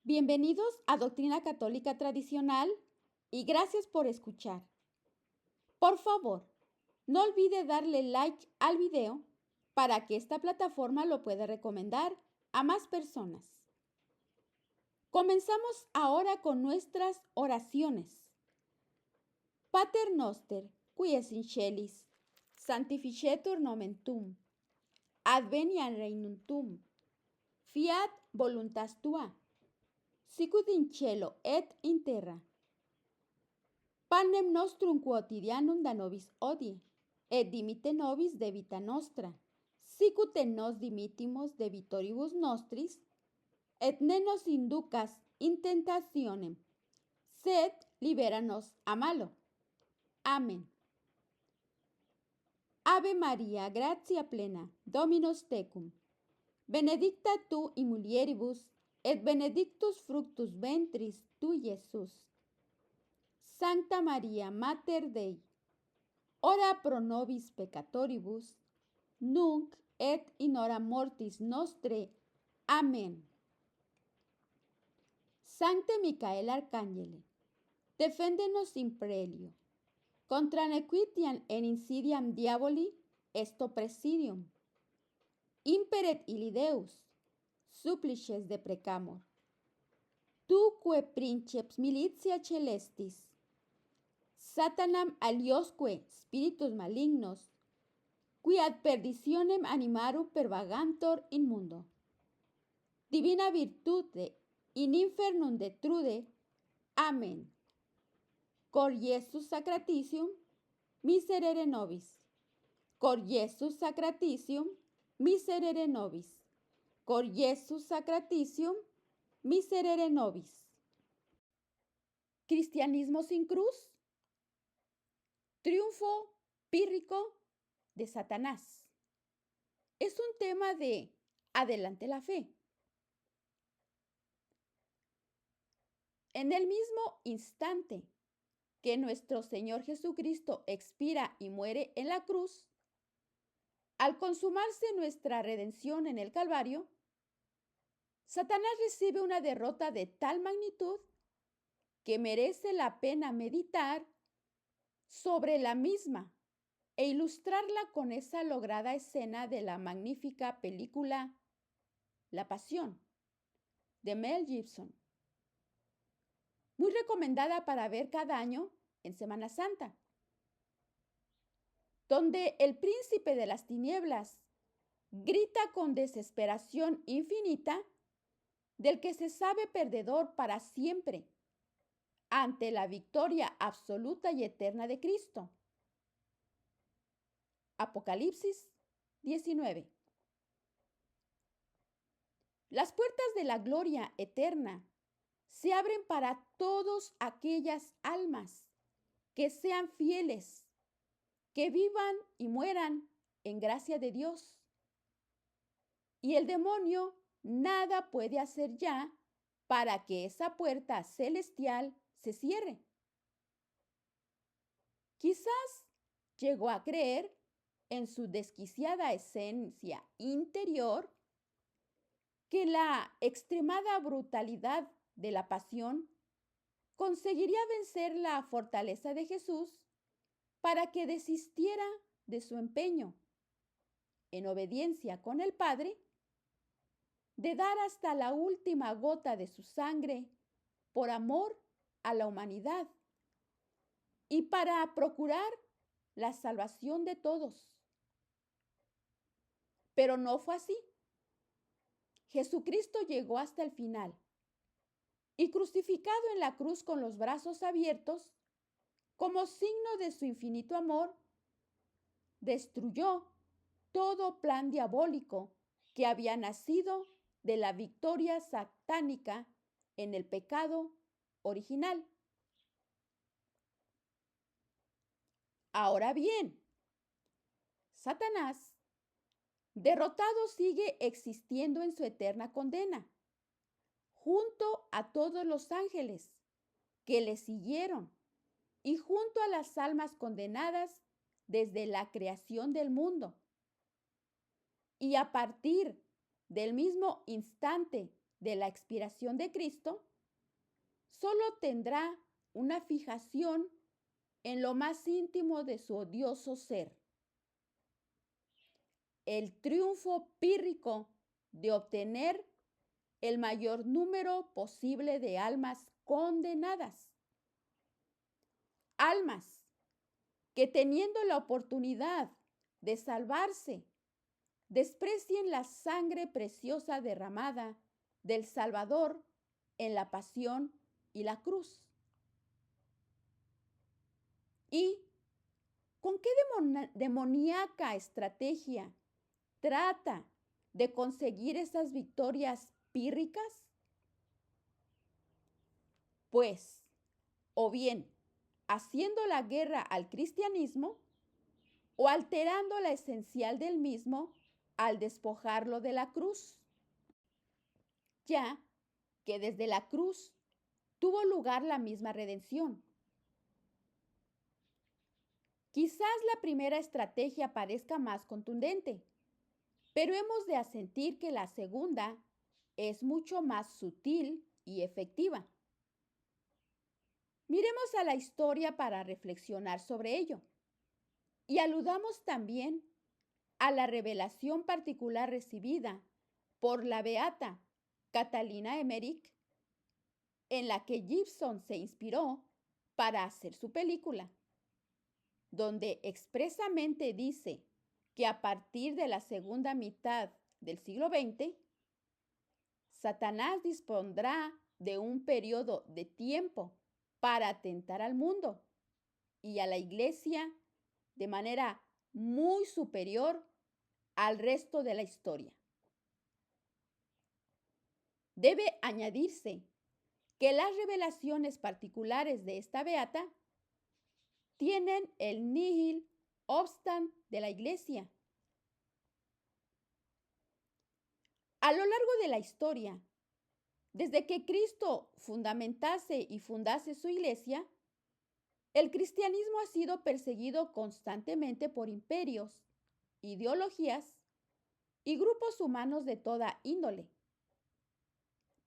Bienvenidos a Doctrina Católica Tradicional y gracias por escuchar. Por favor, no olvide darle like al video para que esta plataforma lo pueda recomendar a más personas. Comenzamos ahora con nuestras oraciones. Pater noster, qui es in celis, sanctificetur nomen tuum, adveniat regnum tuum, fiat voluntas tua, sicut in cielo et in terra. Panem nostrum quotidianum da nobis hodie, et dimitte nobis debita nostra, sicut et nos dimittimus debitoribus nostris, et ne nos inducas in tentationem, sed libera nos a malo. Amén. Ave Maria, gratia plena, Dominus tecum, benedicta tu in mulieribus, et benedictus fructus ventris tui, Iesus. Sancta Maria, Mater Dei, ora pro nobis peccatoribus, nunc et in hora mortis nostre. Amén. Sancte Micael Arcangele, defende-nos in prelio, contra nequitiam et insidiam diaboli esto presidium. Imperet illi Deus, supplices deprecamur. Tuque princeps militia celestis, Satanam aliosque spiritus malignos, qui ad perditionem animarum pervagantur in mundo. Divina virtute in infernum detrude. Amén. Cor Iesus sacratitium, miserere nobis. Cor Iesus sacratitium, miserere nobis. Cor Iesus sacratitium, miserere nobis. Cristianismo sin cruz. Triunfo pírrico de Satanás. Es un tema de adelante la fe. En el mismo instante que nuestro Señor Jesucristo expira y muere en la cruz, al consumarse nuestra redención en el Calvario, Satanás recibe una derrota de tal magnitud que merece la pena meditar sobre la misma e ilustrarla con esa lograda escena de la magnífica película La Pasión de Mel Gibson, muy recomendada para ver cada año en Semana Santa, donde el príncipe de las tinieblas grita con desesperación infinita del que se sabe perdedor para siempre ante la victoria absoluta y eterna de Cristo. Apocalipsis 19. Las puertas de la gloria eterna se abren para todas aquellas almas que sean fieles, que vivan y mueran en gracia de Dios. Y el demonio nada puede hacer ya para que esa puerta celestial se cierre. Quizás llegó a creer en su desquiciada esencia interior que la extremada brutalidad de la pasión conseguiría vencer la fortaleza de Jesús para que desistiera de su empeño, en obediencia con el Padre, de dar hasta la última gota de su sangre por amor a la humanidad y para procurar la salvación de todos. Pero no fue así. Jesucristo llegó hasta el final y crucificado en la cruz con los brazos abiertos, como signo de su infinito amor, destruyó todo plan diabólico que había nacido de la victoria satánica en el pecado original. Ahora bien, Satanás, derrotado, sigue existiendo en su eterna condena, junto a todos los ángeles que le siguieron y junto a las almas condenadas desde la creación del mundo. Y a partir del mismo instante de la expiración de Cristo, solo tendrá una fijación en lo más íntimo de su odioso ser. El triunfo pírrico de obtener el mayor número posible de almas condenadas. Almas que teniendo la oportunidad de salvarse, desprecien la sangre preciosa derramada del Salvador en la pasión y la cruz. ¿Y con qué demoníaca estrategia trata de conseguir esas victorias pírricas? Pues, o bien haciendo la guerra al cristianismo, o alterando la esencial del mismo al despojarlo de la cruz, ya que desde la cruz tuvo lugar la misma redención. Quizás la primera estrategia parezca más contundente, pero hemos de asentir que la segunda es mucho más sutil y efectiva. Miremos a la historia para reflexionar sobre ello y aludamos también a la revelación particular recibida por la beata Catalina Emmerich, en la que Gibson se inspiró para hacer su película, donde expresamente dice que a partir de la segunda mitad del siglo XX, Satanás dispondrá de un periodo de tiempo para atentar al mundo y a la Iglesia de manera muy superior al resto de la historia. Debe añadirse que las revelaciones particulares de esta beata tienen el nihil obstant de la Iglesia. A lo largo de la historia, desde que Cristo fundamentase y fundase su Iglesia, el cristianismo ha sido perseguido constantemente por imperios, ideologías y grupos humanos de toda índole,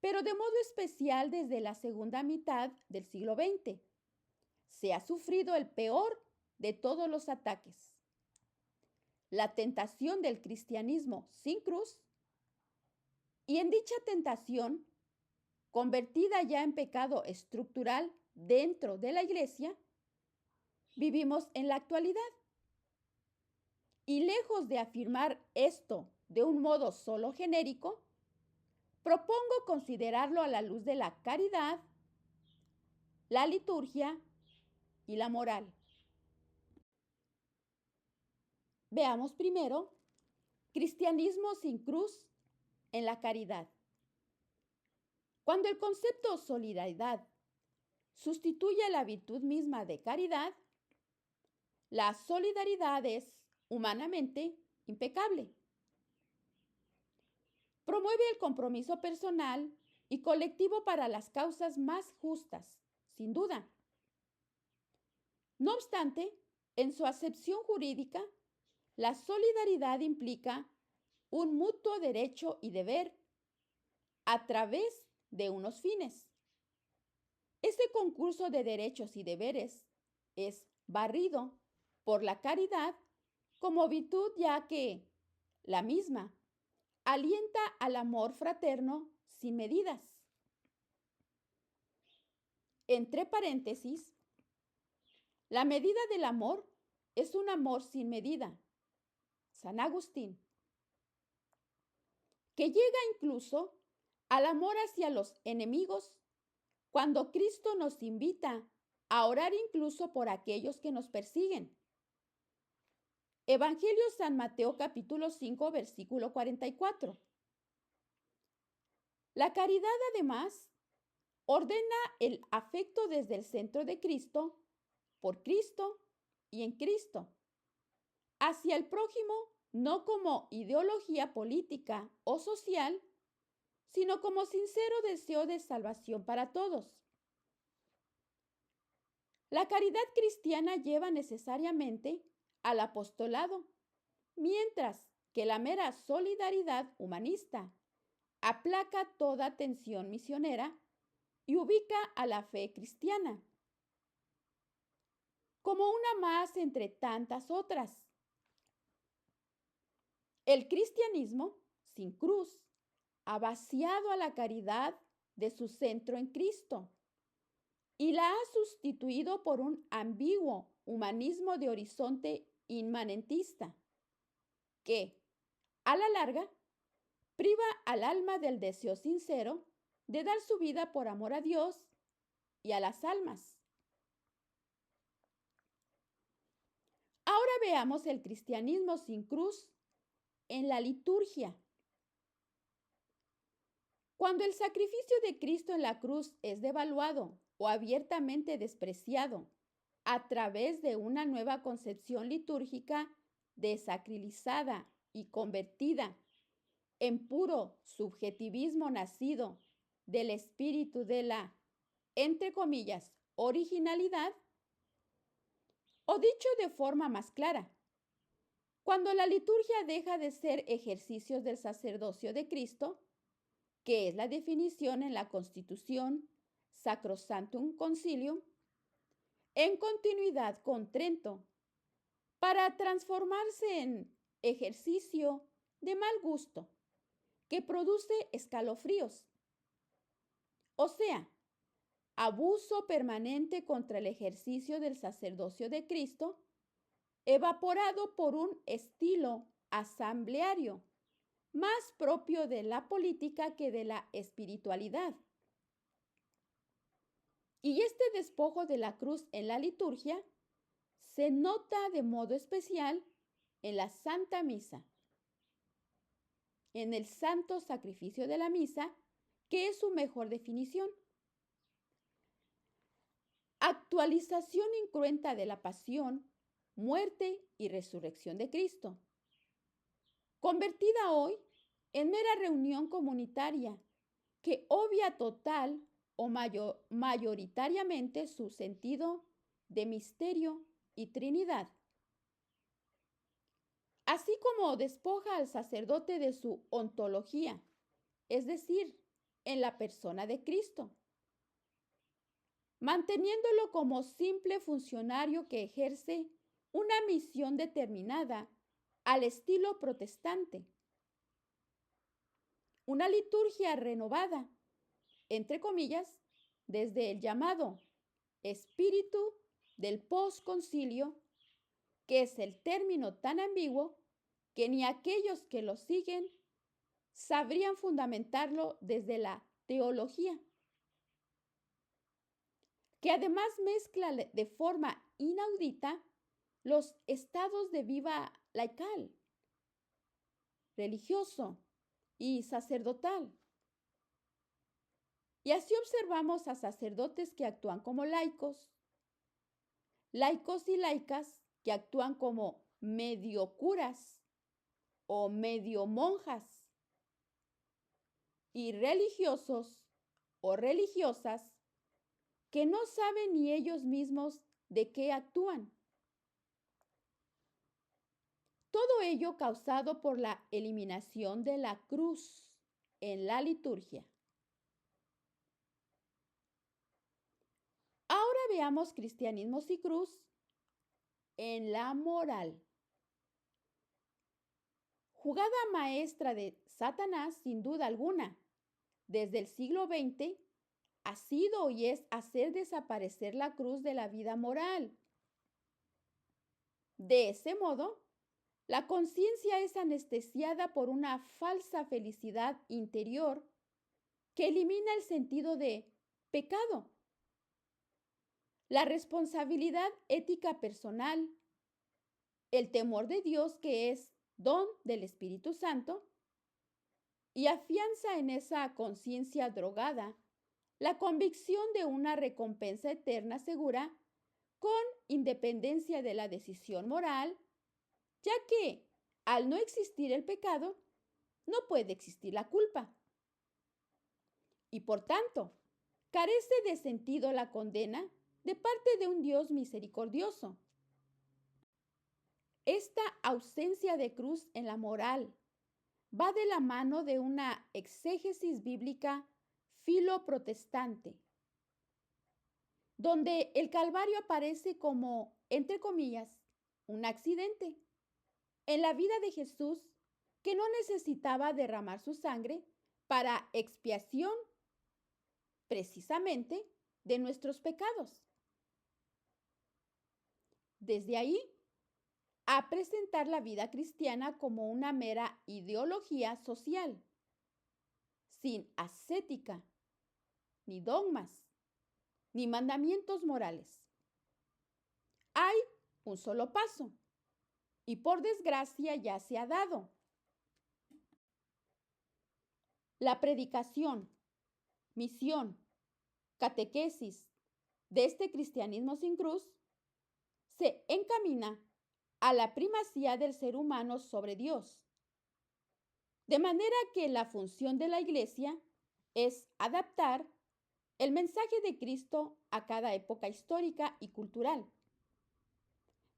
pero de modo especial desde la segunda mitad del siglo XX. Se ha sufrido el peor de todos los ataques: la tentación del cristianismo sin cruz, y en dicha tentación, convertida ya en pecado estructural dentro de la Iglesia, vivimos en la actualidad. Y lejos de afirmar esto de un modo solo genérico, propongo considerarlo a la luz de la caridad, la liturgia y la moral. Veamos primero cristianismo sin cruz en la caridad. Cuando el concepto solidaridad sustituye la virtud misma de caridad, la solidaridad es humanamente impecable. Promueve el compromiso personal y colectivo para las causas más justas, sin duda. No obstante, en su acepción jurídica, la solidaridad implica un mutuo derecho y deber a través de unos fines. Ese concurso de derechos y deberes es barrido por la caridad como virtud, ya que la misma alienta al amor fraterno sin medidas. Entre paréntesis, la medida del amor es un amor sin medida. San Agustín, que llega incluso al amor hacia los enemigos, cuando Cristo nos invita a orar incluso por aquellos que nos persiguen. Evangelio San Mateo capítulo 5, versículo 44. La caridad, además, ordena el afecto desde el centro de Cristo, por Cristo y en Cristo, hacia el prójimo, no como ideología política o social, sino como sincero deseo de salvación para todos. La caridad cristiana lleva necesariamente al apostolado, mientras que la mera solidaridad humanista aplaca toda tensión misionera y ubica a la fe cristiana como una más entre tantas otras. El cristianismo, sin cruz, ha vaciado a la caridad de su centro en Cristo y la ha sustituido por un ambiguo humanismo de horizonte inmanentista que, a la larga, priva al alma del deseo sincero de dar su vida por amor a Dios y a las almas. Ahora veamos el cristianismo sin cruz en la liturgia. Cuando el sacrificio de Cristo en la cruz es devaluado o abiertamente despreciado a través de una nueva concepción litúrgica desacralizada y convertida en puro subjetivismo nacido del espíritu de la, entre comillas, originalidad, o dicho de forma más clara, cuando la liturgia deja de ser ejercicios del sacerdocio de Cristo, que es la definición en la Constitución Sacrosanctum Concilium, en continuidad con Trento, para transformarse en ejercicio de mal gusto, que produce escalofríos. O sea, abuso permanente contra el ejercicio del sacerdocio de Cristo, evaporado por un estilo asambleario, más propio de la política que de la espiritualidad. Y este despojo de la cruz en la liturgia se nota de modo especial en la Santa Misa, en el santo sacrificio de la misa, que es su mejor definición. Actualización incruenta de la pasión, muerte y resurrección de Cristo, convertida hoy en mera reunión comunitaria que obvia total o mayoritariamente su sentido de misterio y Trinidad. Así como despoja al sacerdote de su ontología, es decir, en la persona de Cristo, manteniéndolo como simple funcionario que ejerce una misión determinada al estilo protestante. Una liturgia renovada, entre comillas, desde el llamado espíritu del posconcilio, que es el término tan ambiguo que ni aquellos que lo siguen sabrían fundamentarlo desde la teología, que además mezcla de forma inaudita los estados de vida laical, religioso y sacerdotal. Y así observamos a sacerdotes que actúan como laicos y laicas que actúan como medio curas o medio monjas, y religiosos o religiosas que no saben ni ellos mismos de qué actúan. Todo ello causado por la eliminación de la cruz en la liturgia. Ahora veamos cristianismo sin cruz en la moral. Jugada maestra de Satanás, sin duda alguna, desde el siglo XX, ha sido y es hacer desaparecer la cruz de la vida moral. De ese modo, la conciencia es anestesiada por una falsa felicidad interior que elimina el sentido de pecado, la responsabilidad ética personal, el temor de Dios que es don del Espíritu Santo, y afianza en esa conciencia drogada la convicción de una recompensa eterna segura con independencia de la decisión moral, ya que al no existir el pecado, no puede existir la culpa. Y por tanto, carece de sentido la condena de parte de un Dios misericordioso. Esta ausencia de cruz en la moral, va de la mano de una exégesis bíblica filo-protestante, donde el Calvario aparece como, entre comillas, un accidente en la vida de Jesús que no necesitaba derramar su sangre para expiación precisamente de nuestros pecados. Desde ahí, a presentar la vida cristiana como una mera ideología social, sin ascética, ni dogmas, ni mandamientos morales. Hay un solo paso, y por desgracia ya se ha dado. La predicación, misión, catequesis de este cristianismo sin cruz se encamina a la primacía del ser humano sobre Dios. De manera que la función de la Iglesia es adaptar el mensaje de Cristo a cada época histórica y cultural.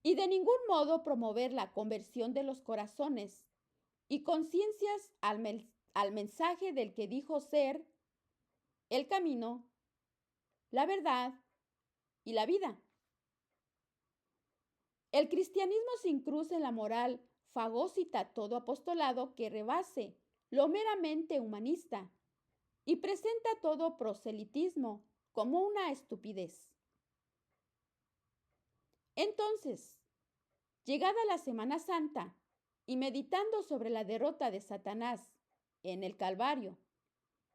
Y de ningún modo promover la conversión de los corazones y conciencias al mensaje del que dijo ser el camino, la verdad y la vida. El cristianismo sin cruz en la moral fagocita todo apostolado que rebase lo meramente humanista y presenta todo proselitismo como una estupidez. Entonces, llegada la Semana Santa y meditando sobre la derrota de Satanás en el Calvario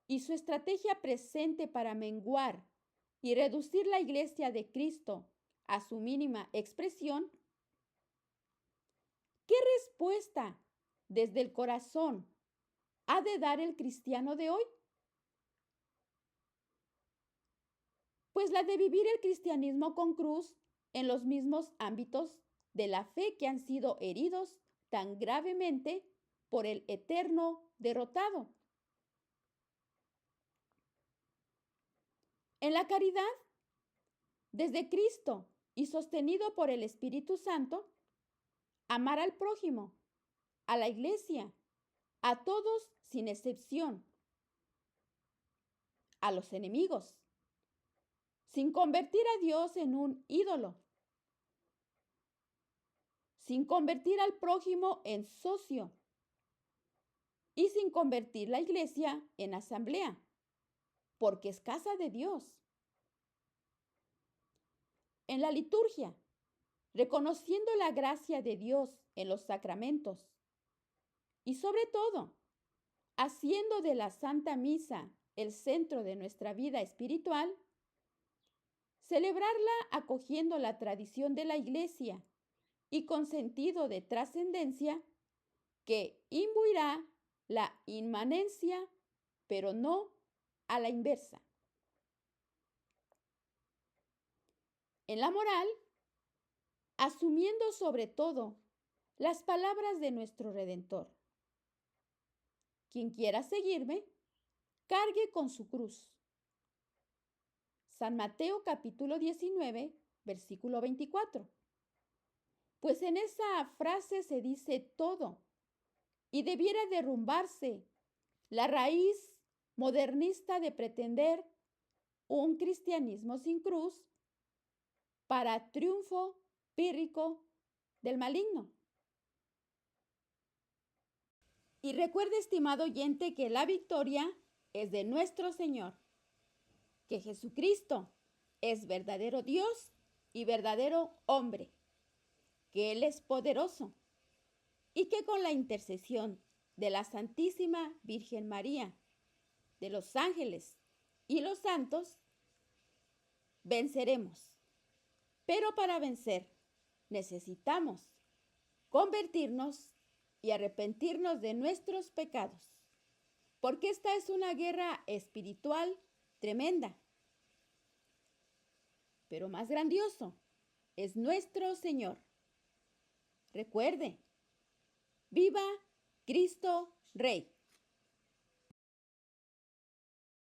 y su estrategia presente para menguar y reducir la Iglesia de Cristo a su mínima expresión, ¿qué respuesta desde el corazón ha de dar el cristiano de hoy? Pues la de vivir el cristianismo con cruz en los mismos ámbitos de la fe que han sido heridos tan gravemente por el eterno derrotado. En la caridad, desde Cristo y sostenido por el Espíritu Santo, amar al prójimo, a la Iglesia, a todos sin excepción, a los enemigos, sin convertir a Dios en un ídolo, sin convertir al prójimo en socio y sin convertir la Iglesia en asamblea, porque es casa de Dios. En la liturgia, reconociendo la gracia de Dios en los sacramentos y sobre todo, haciendo de la Santa Misa el centro de nuestra vida espiritual, celebrarla acogiendo la tradición de la Iglesia y con sentido de trascendencia que imbuirá la inmanencia, pero no a la inversa. En la moral, asumiendo sobre todo las palabras de nuestro Redentor. Quien quiera seguirme, cargue con su cruz. San Mateo capítulo 19, versículo 24. Pues en esa frase se dice todo y debiera derrumbarse la raíz modernista de pretender un cristianismo sin cruz para triunfo pírrico del maligno. Y recuerde, estimado oyente, que la victoria es de nuestro Señor, que Jesucristo es verdadero Dios y verdadero hombre, que Él es poderoso y que con la intercesión de la Santísima Virgen María, de los ángeles y los santos, venceremos. Pero para vencer necesitamos convertirnos y arrepentirnos de nuestros pecados, porque esta es una guerra espiritual tremenda. Pero más grandioso es nuestro Señor. Recuerde, viva Cristo Rey.